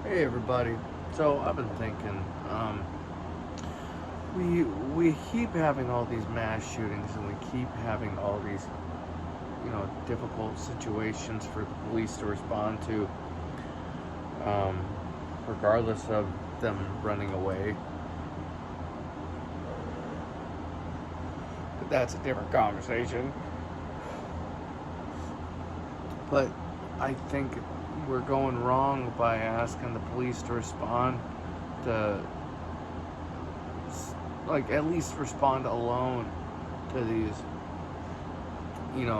Hey everybody. So I've been thinking, we keep having all these mass shootings, and we keep having all these, difficult situations for the police to respond to, um, regardless of them running away. But that's a different conversation. But I think we're going wrong by asking the police to respond to, like, at least respond alone to these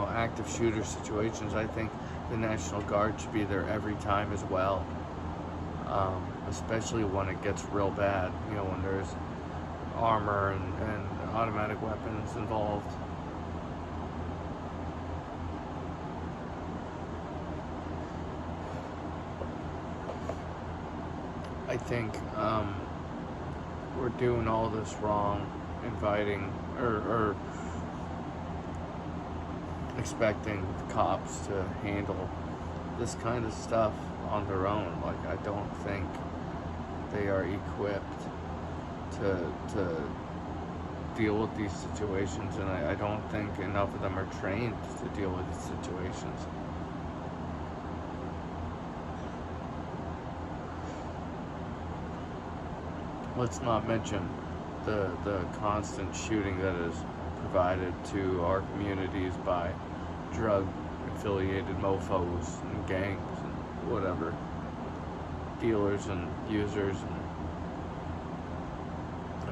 active shooter situations. I think the National Guard should be there every time as well, especially when it gets real bad, when there's armor and automatic weapons involved. I think we're doing all this wrong, inviting or expecting the cops to handle this kind of stuff on their own. Like, I don't think they are equipped to deal with these situations, and I don't think enough of them are trained to deal with these situations. Let's not mention the constant shooting that is provided to our communities by drug affiliated mofos and gangs and whatever, dealers and users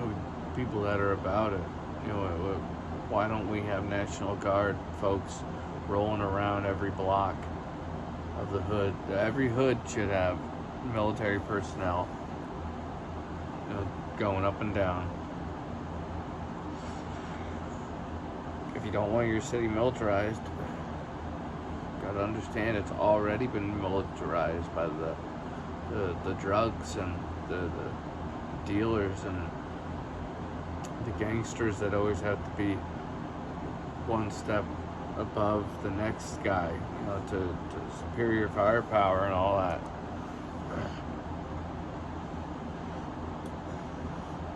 and people that are about it. Why don't we have National Guard folks rolling around every block of the hood? Every hood should have military personnel, going up and down. If you don't want your city militarized, you gotta understand it's already been militarized by the drugs and the dealers and the gangsters that always have to be one step above the next guy, to superior firepower and all that.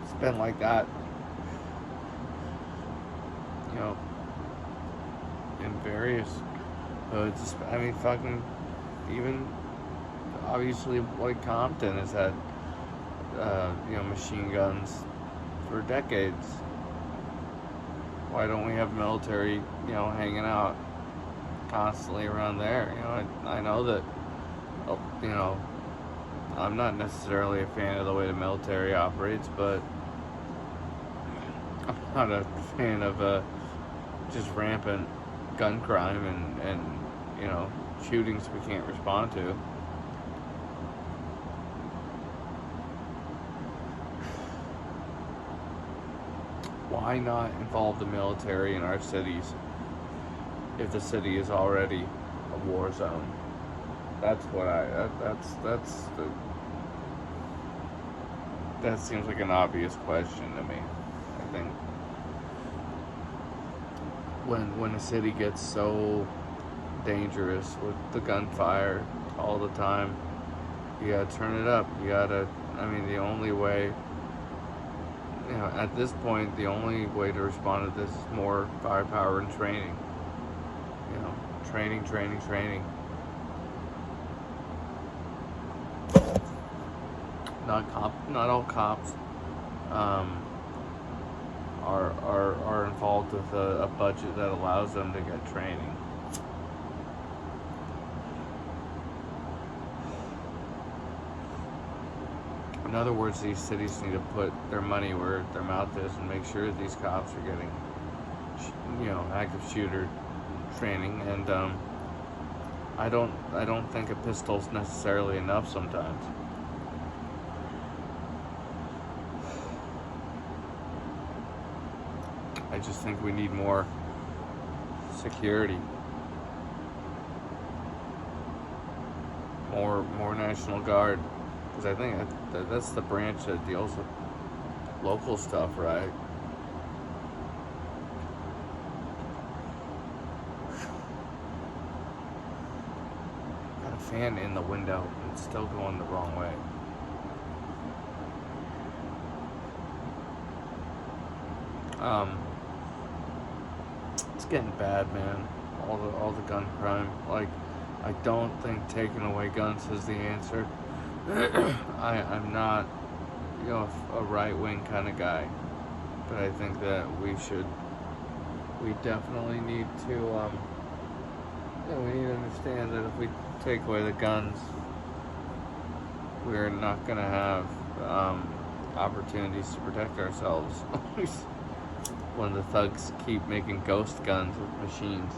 It's been like that, in various hoods. I mean, fucking, even obviously, like Compton has had, machine guns for decades. Why don't we have military, hanging out constantly around there? I know that, I'm not necessarily a fan of the way the military operates, but I'm not a fan of just rampant gun crime and shootings we can't respond to. Why not involve the military in our cities if the city is already a war zone? That's what that seems like an obvious question to me. I think when a city gets so dangerous with the gunfire all the time, you gotta turn it up. The only way, at this point, the only way to respond to this is more firepower and training. Training. Not all cops are involved with a budget that allows them to get training. In other words, these cities need to put their money where their mouth is and make sure these cops are getting, active shooter training. And I don't think a pistol's necessarily enough sometimes. I just think we need more security, more National Guard, because I think that's the branch that deals with local stuff, right? fan in the window. It's still going the wrong way. It's getting bad, man. All the gun crime. Like, I don't think taking away guns is the answer. I'm not, a right-wing kind of guy, but I think that we definitely need to, we need to understand that if we take away the guns, we're not going to have opportunities to protect ourselves when the thugs keep making ghost guns with machines.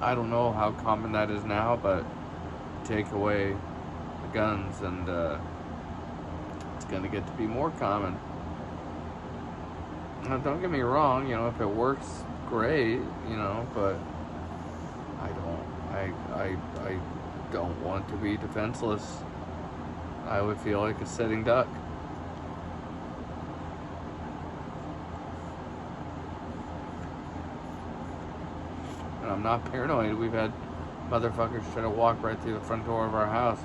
I don't know how common that is now, but take away the guns and it's going to get to be more common. Now, don't get me wrong, if it works, great, but I don't want to be defenseless. I would feel like a sitting duck. And I'm not paranoid. We've had motherfuckers try to walk right through the front door of our house.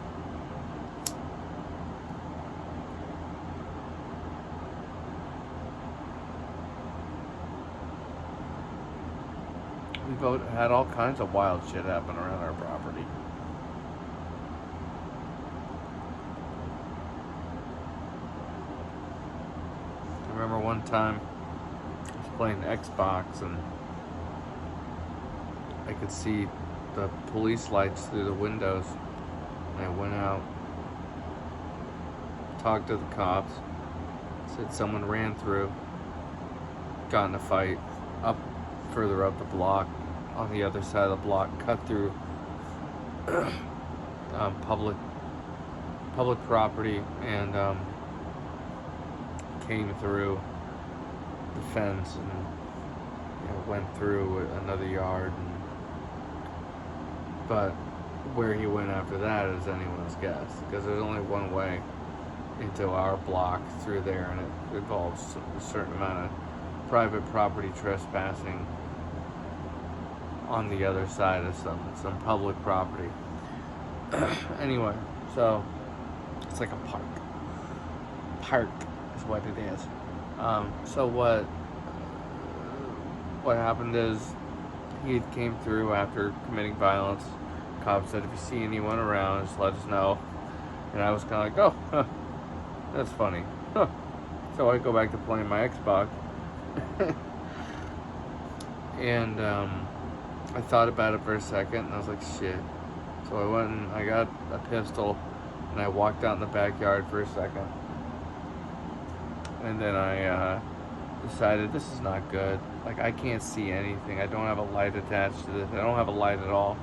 We've had all kinds of wild shit happen around our property. I remember one time I was playing Xbox and I could see the police lights through the windows. And I went out, talked to the cops, said someone ran through, got in a fight further up the block, on the other side of the block, cut through public property, and came through the fence and went through another yard. But where he went after that is anyone's guess, because there's only one way into our block through there, and it involves a certain amount of private property trespassing on the other side of some public property. Anyway, so it's like a park is what it is. So what happened is he came through after committing violence. Cops said, if you see anyone around, just let us know. And I was kind of like, oh, huh, that's funny. Huh. So I go back to playing my Xbox. And I thought about it for a second, and I was like, shit. So I went and I got a pistol, and I walked out in the backyard for a second. And then I decided this is not good. Like, I can't see anything. I don't have a light attached to this. I don't have a light at all.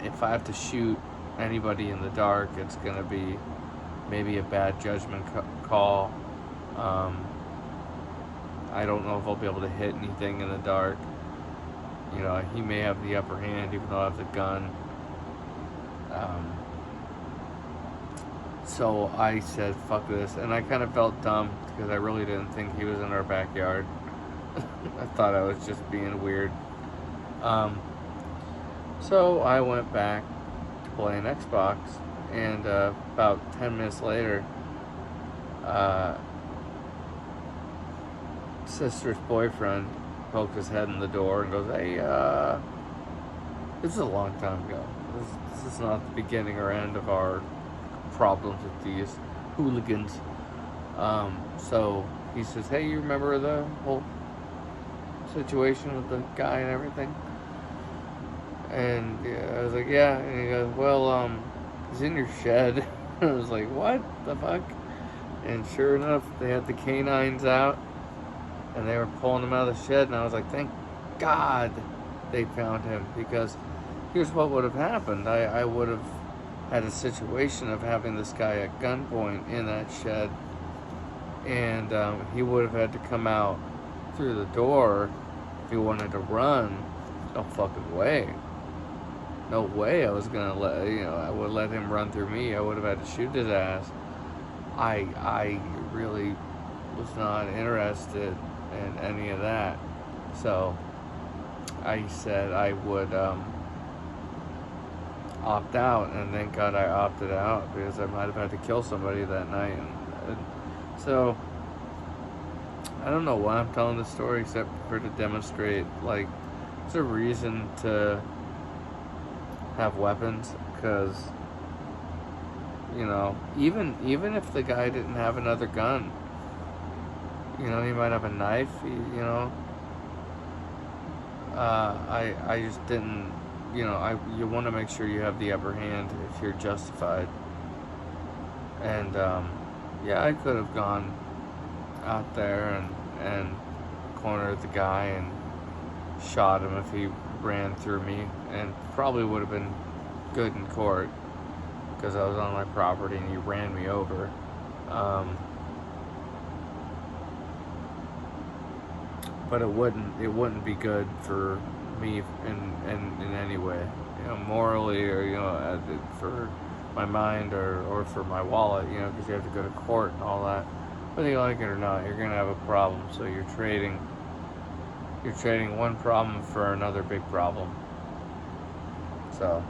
If I have to shoot anybody in the dark, it's going to be maybe a bad judgment call. I don't know if I'll be able to hit anything in the dark. He may have the upper hand even though I have the gun. So I said, fuck this. And I kind of felt dumb because I really didn't think he was in our backyard. I thought I was just being weird. So I went back to playing Xbox, and about 10 minutes later, sister's boyfriend poked his head in the door and goes, hey, this is a long time ago. This is not the beginning or end of our problems with these hooligans. So he says, hey, you remember the whole situation with the guy and everything? And I was like, yeah. And he goes, well, he's in your shed. I was like, what the fuck? And sure enough, they had the canines out, and they were pulling him out of the shed, and I was like, thank God they found him, because here's what would have happened. I would have had a situation of having this guy at gunpoint in that shed, and he would have had to come out through the door if he wanted to run. No fucking way. No way I was gonna I would let him run through me. I would have had to shoot his ass. I really was not interested in any of that. So I said I would opt out, and thank God I opted out, because I might have had to kill somebody that night. And so I don't know why I'm telling this story except for to demonstrate, like, there's a reason to have weapons, because, you know, even if the guy didn't have another gun, you know, he might have a knife, you know. I just didn't, you know, you want to make sure you have the upper hand if you're justified. And yeah, I could have gone out there and cornered the guy and shot him if he ran through me, and probably would have been good in court because I was on my property and he ran me over. But it wouldn't be good for me in any way, you know, morally, or, you know, for my mind, or for my wallet, you know, because you have to go to court and all that. Whether you like it or not, you're gonna have a problem. So you're trading one problem for another big problem. So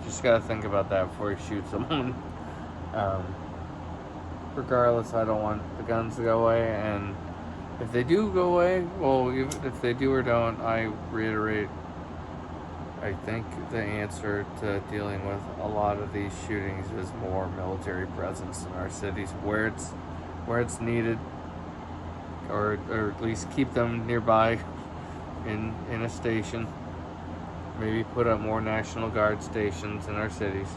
just gotta think about that before you shoot someone. Regardless, I don't want the guns to go away, and if they do go away, well, even if they do or don't, I reiterate, I think the answer to dealing with a lot of these shootings is more military presence in our cities, where it's needed, or at least keep them nearby in a station. Maybe put up more National Guard stations in our cities,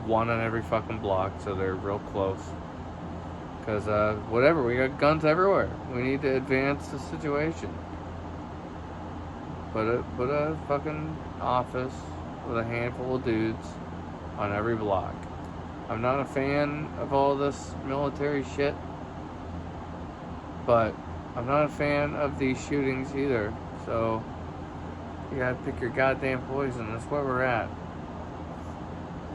one on every fucking block, so they're real close. Because, whatever, we got guns everywhere. We need to advance the situation. Put a fucking office with a handful of dudes on every block. I'm not a fan of all this military shit, but I'm not a fan of these shootings either. So, you gotta pick your goddamn poison. That's where we're at.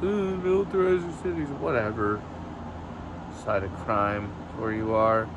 Militarize the cities, whatever. Side of crime where you are.